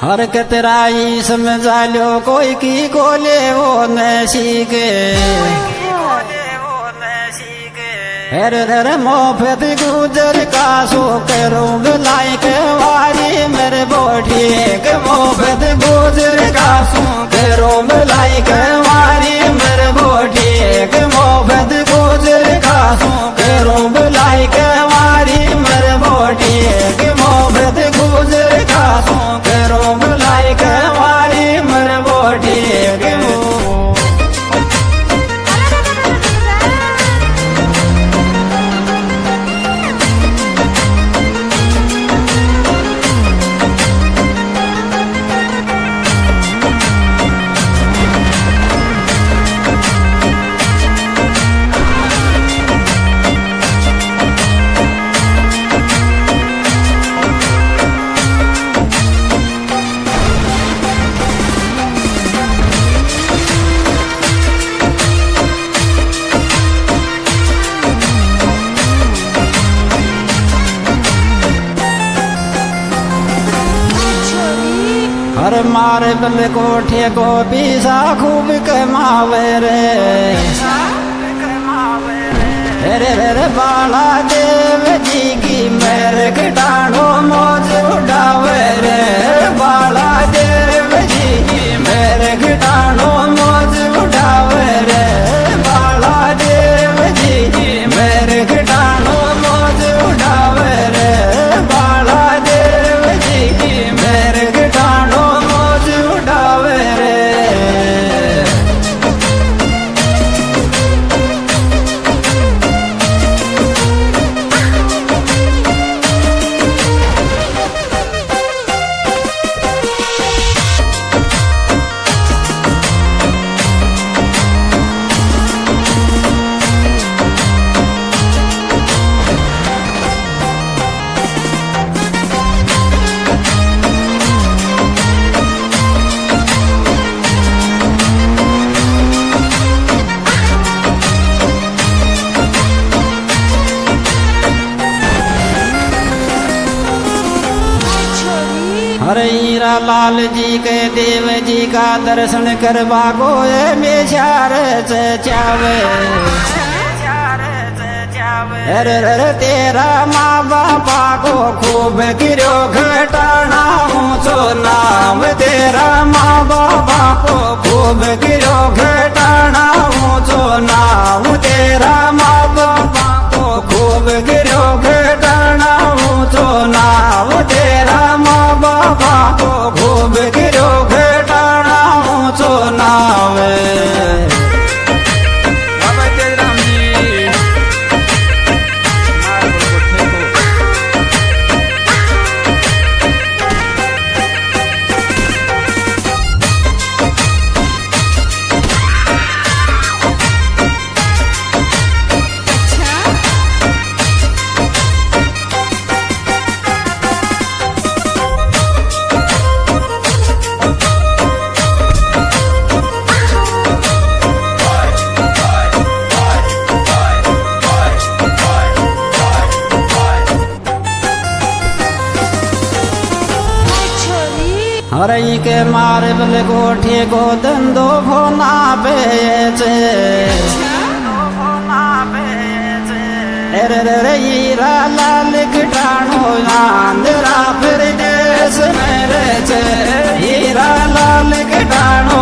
हरकत राई समझा लो कोई की को ले वो न सीखे हर हर मोफत गुजर का सो करूं बुलाई के वारी मेरे बोठी के मोफत गुजर का सो करूं बुलाई के वारी मेरे बोठी के मोफत गुजर का सो करूं बुलाई के वारी मेरे बोठी के मोफत गुजर का सो करूं बुलाई के वारी मेरे बोठी के हर मारे बल कोठे को पीसा खूब कमावे रे रे रे बाला देव जी की मेर घटानो मौज उड़ावे रे बाला देव जी की मेर घटानो मौज उड़ावे रे बाला देव जी की मेर घटानो मौज उड़ावे रे बाला देव जी की मेर घटानो मौज उड़ावे रे हरे हीरा लाल जी के देव जी का दर्शन करवा को मेशार चावे अरे रे तेरा माँ बापा को खूब गिरो घटाना ऊंचो नाम तेरा माँ बापा को खूब गिरो घटाना ऊंचो नाम तेरा माँ बापा को खूब गिरो घटाना ऊंचो नाम तेरा माँ बापा को खूब गिरो घटाना ऊंचो नाम हरई के मारे बल कोठे को धंधो फोना बेचे अरे रे हीरा लाल घटानो आंध्रा प्रदेश में रे हीरा लाल घटानो